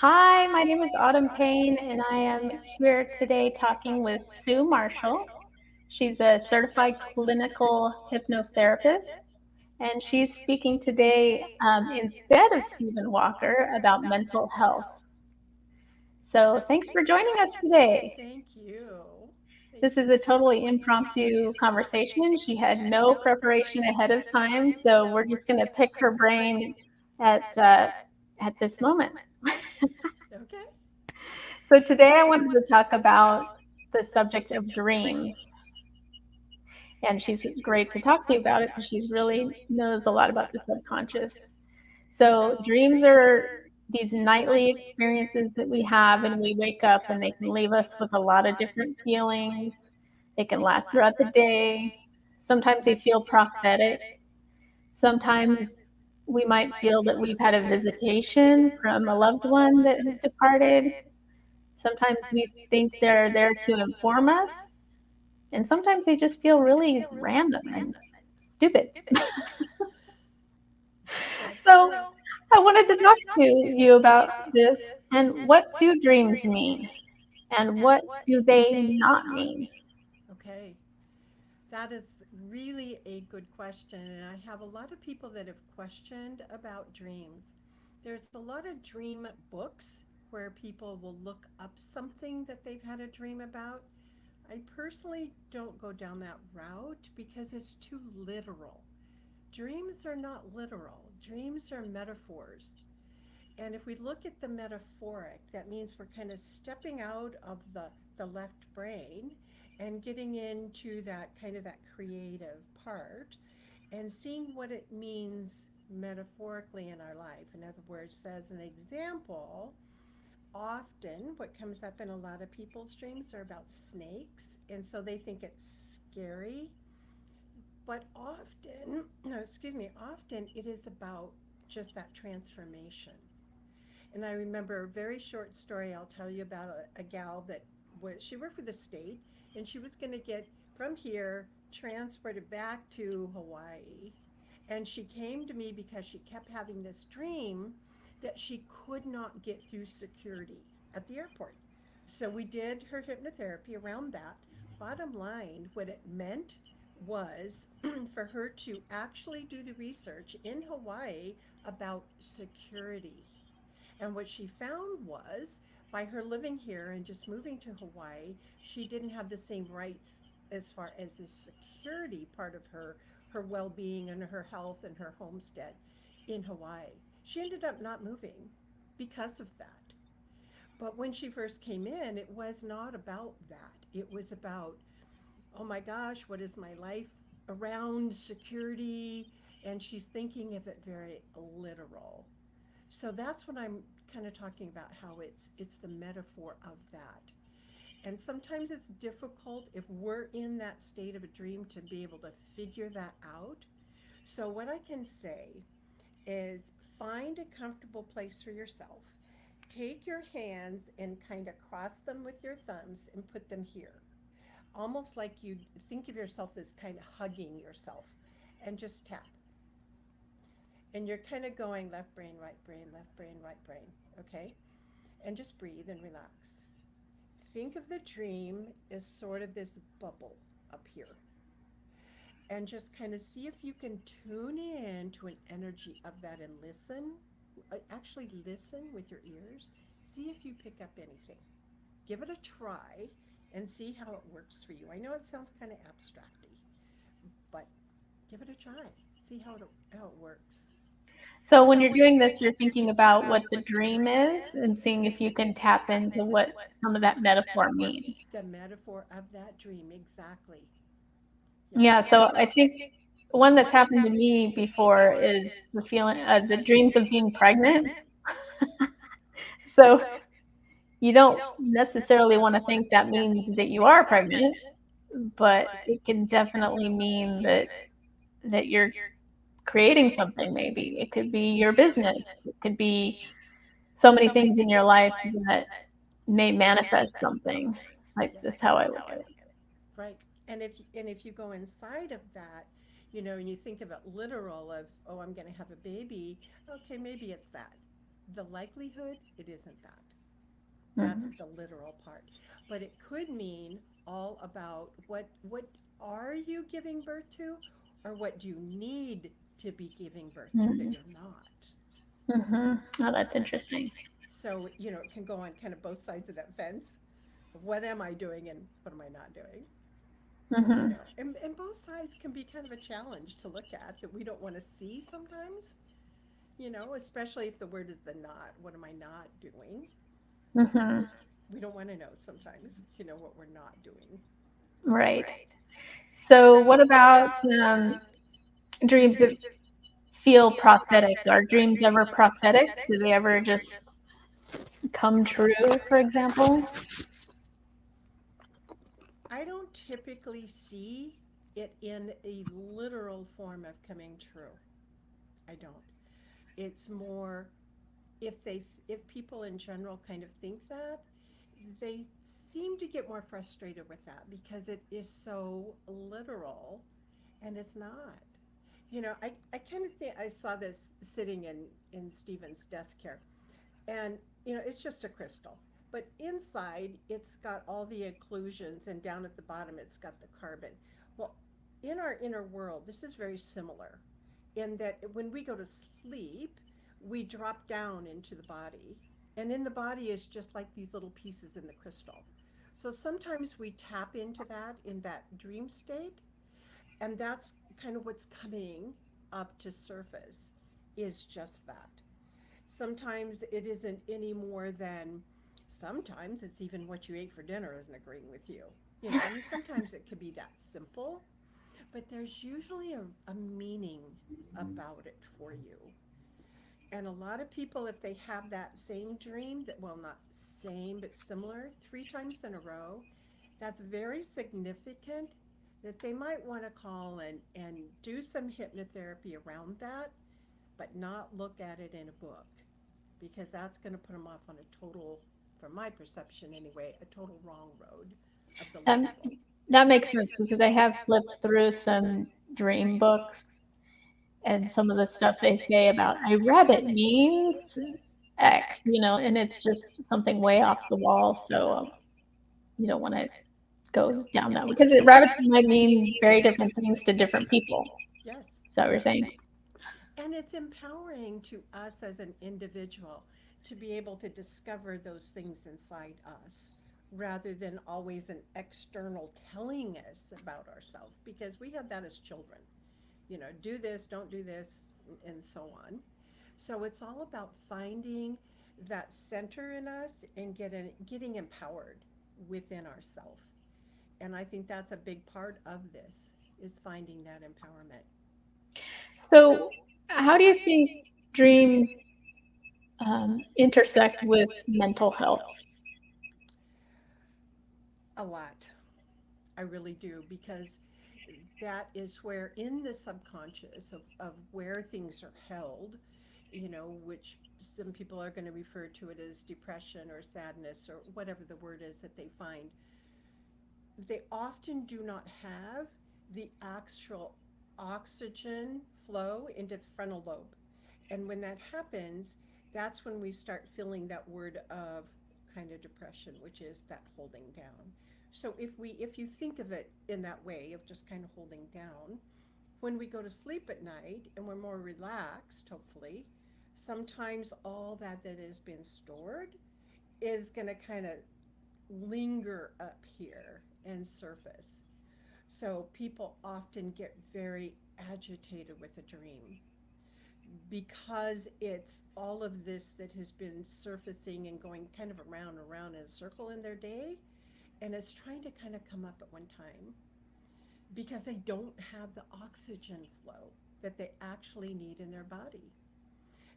Hi, my name is Autumn Payne, and I am here today talking with Sue Marshall. She's a certified clinical hypnotherapist, and she's speaking today instead of Stephen Walker about mental health. So, thanks for joining us today. Thank you. Thank This is a totally impromptu conversation. She had no preparation ahead of time, so we're just going to pick her brain at uh, at this moment. you. Okay. So today I wanted to talk about the subject of dreams. And she's great to talk to you about it because she really knows a lot about the subconscious. So dreams are these nightly experiences that we have, and we wake up and they can leave us with a lot of different feelings. They can last throughout the day. Sometimes they feel prophetic. Sometimes we might feel that we've had a visitation from a loved one that has departed. Sometimes we think they're there to inform us, and sometimes they just feel really random and stupid. That's So true. I wanted to talk to you about this and what do dreams mean and what do they not mean? Okay. That is really a good question. And I have a lot of people that have questioned about dreams. There's a lot of dream books where people will look up something that they've had a dream about. I personally don't go down that route because it's too literal. Dreams are not literal, dreams are metaphors. And if we look at the metaphoric, that means we're kind of stepping out of the left brain and getting into that kind of that creative part and seeing what it means metaphorically in our life. In other words, as an example, often what comes up in a lot of people's dreams are about snakes, and so they think it's scary. But often, no, excuse me, often it is about just that transformation. And I remember a very short story I'll tell you about a gal that she worked for the state and she was going to get from here transported back to Hawaii. And she came to me because she kept having this dream that she could not get through security at the airport. So we did her hypnotherapy around that. Bottom line, what it meant was for her to actually do the research in Hawaii about security. And what she found was by her living here and just moving to Hawaii, she didn't have the same rights as far as the security part of her well-being and her health and her homestead in Hawaii. She ended up not moving because of that. But when she first came in, it was not about that. It was about, oh my gosh, what is my life around security? And she's thinking of it very literal. So that's what I'm kind of talking about, how it's the metaphor of that. And sometimes it's difficult if we're in that state of a dream to be able to figure that out. So what I can say is find a comfortable place for yourself. Take your hands and kind of cross them with your thumbs and put them here. Almost like you think of yourself as kind of hugging yourself and just tap. And you're kind of going left brain, right brain, left brain, right brain. Okay? And just breathe and relax. Think of the dream as sort of this bubble up here. And just kind of see if you can tune in to an energy of that and listen. Actually, listen with your ears. See if you pick up anything. Give it a try and see how it works for you. I know it sounds kind of abstracty, but give it a try. See how it works. So when you're doing this, you're thinking about what the dream is and seeing if you can tap into what some of that metaphor means. The metaphor of that dream, exactly. Yep. Yeah, so I think one that's happened to me before is the feeling, the dreams of being pregnant. So you don't necessarily want to think that means that you are pregnant, but it can definitely mean that you're creating something. Maybe it could be your business. It could be so many things in your life that may manifest something. Like Yes. that's how I look at it. Right. And if you go inside of that, and you think of it literal of, oh, I'm going to have a baby, okay, maybe it's that. The likelihood, it isn't that. That's Mhm. the literal part. But it could mean all about what are you giving birth to, or what do you need to be giving birth to that Mhm. you're not. Mhm. Oh, that's interesting. So, it can go on kind of both sides of that fence of what am I doing and what am I not doing. Mhm. And both sides can be kind of a challenge to look at that we don't want to see sometimes, especially if the word is the not. What am I not doing? Mhm. We don't want to know sometimes, what we're not doing. Right. So, what about dreams that feel prophetic? Are dreams ever prophetic? Do they ever just come true, for example? I don't typically see it in a literal form of coming true. I don't. It's more if people in general kind of think that, they seem to get more frustrated with that because it is so literal and it's not. I kind of think I saw this sitting in Stephen's desk here. And it's just a crystal, but inside it's got all the occlusions, and down at the bottom it's got the carbon. Well, in our inner world, this is very similar in that when we go to sleep, we drop down into the body, and in the body is just like these little pieces in the crystal. So sometimes we tap into that in that dream state, and that's kind of what's coming up to surface, is just that. Sometimes it isn't any more than, sometimes it's even what you ate for dinner isn't agreeing with you. I mean, sometimes it could be that simple, but there's usually a meaning about it for you. And a lot of people, if they have that same dream, that, well, not same, but similar, 3 times in a row, that's very significant that they might want to call and do some hypnotherapy around that, but not look at it in a book, because that's going to put them off on a total, from my perception anyway, a total wrong road of the Um, literal. that makes sense because I have flipped through some dream books and some of the stuff they say about a rabbit means X, and it's just something way off the wall. So you don't want to go down that because rabbits might mean very different things to different people. Yes. Is that what you're saying? And it's empowering to us as an individual to be able to discover those things inside us rather than always an external telling us about ourselves, because we had that as children. Do this, don't do this, and so on. So it's all about finding that center in us and getting empowered within ourselves. And I think that's a big part of this, is finding that empowerment. So, how do you think dreams intersect with mental health? A lot. I really do, because that is where, in the subconscious of where things are held, which some people are going to refer to it as depression or sadness or whatever the word is that they find, they often do not have the actual oxygen flow into the frontal lobe. And when that happens, that's when we start feeling that word of kind of depression, which is that holding down. So if you think of it in that way of just kind of holding down, when we go to sleep at night and we're more relaxed, hopefully, sometimes all that has been stored is going to kind of linger up here and surface. So people often get very agitated with a dream because it's all of this that has been surfacing and going kind of around and around in a circle in their day, and it's trying to kind of come up at one time because they don't have the oxygen flow that they actually need in their body.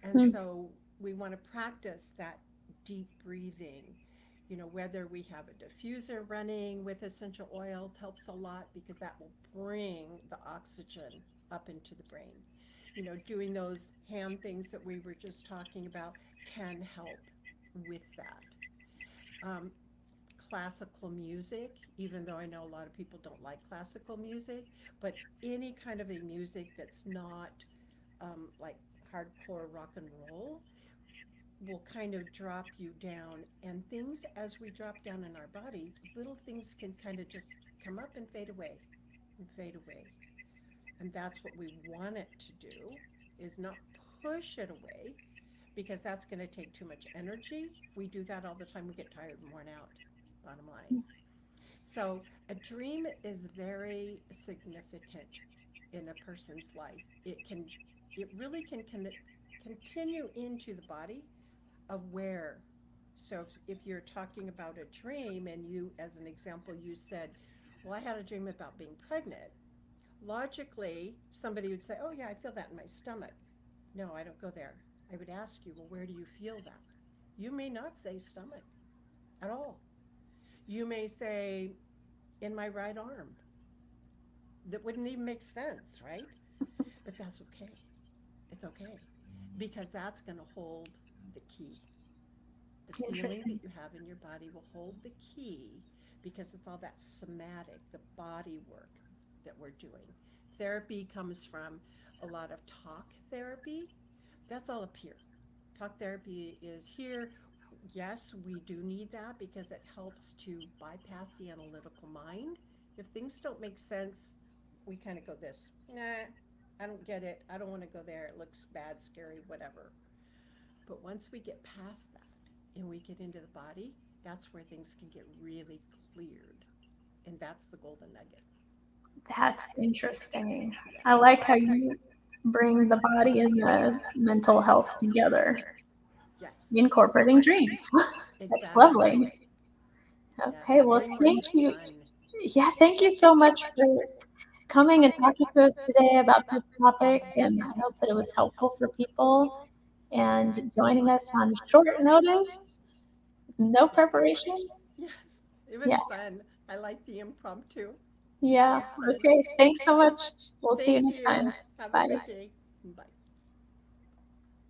And Hmm. so we want to practice that deep breathing. Whether we have a diffuser running with essential oils helps a lot, because that will bring the oxygen up into the brain. Doing those hand things that we were just talking about can help with that. Um, Classical music, even though I know a lot of people don't like classical music, but any kind of a music that's not like hardcore rock and roll will kind of drop you down. And things, as we drop down in our body, little things can kind of just come up and fade away and fade away. And that's what we want it to do, is not push it away, because that's going to take too much energy. If we do that all the time, we get tired and worn out, bottom line. So a dream is very significant in a person's life. It really can continue into the body of where. So if you're talking about a dream, and you, as an example, you said, well, I had a dream about being pregnant. Logically, somebody would say, oh, yeah, I feel that in my stomach. No, I don't go there. I would ask you, well, where do you feel that? You may not say stomach at all. You may say, in my right arm. That wouldn't even make sense, right? But that's okay. It's okay, because that's going to hold the key. The feeling Interesting. that you have in your body will hold the key, because it's all that somatic, the body work that we're doing. Therapy comes from a lot of talk therapy. That's all up here. Talk therapy is here. Yes, we do need that, because it helps to bypass the analytical mind. If things don't make sense, we kind of go this, nah, I don't get it. I don't want to go there. It looks bad, scary, whatever. But once we get past that and we get into the body, that's where things can get really cleared. And that's the golden nugget. That's interesting. I Yes. like how you bring the body and the mental health together, Yes. incorporating dreams. That's Exactly. lovely. Yes. Okay, well, Dream work thank is you. fun. Yeah, thank you so much for coming and talking to us today about this topic. And I hope that it was helpful for people and joining us on short notice, no preparation. Yes. It Yeah, was fun. I like the impromptu. yeah. It's fun. Okay, thanks so much. We'll see you Thank next time. you. Have a Bye. good day. Bye.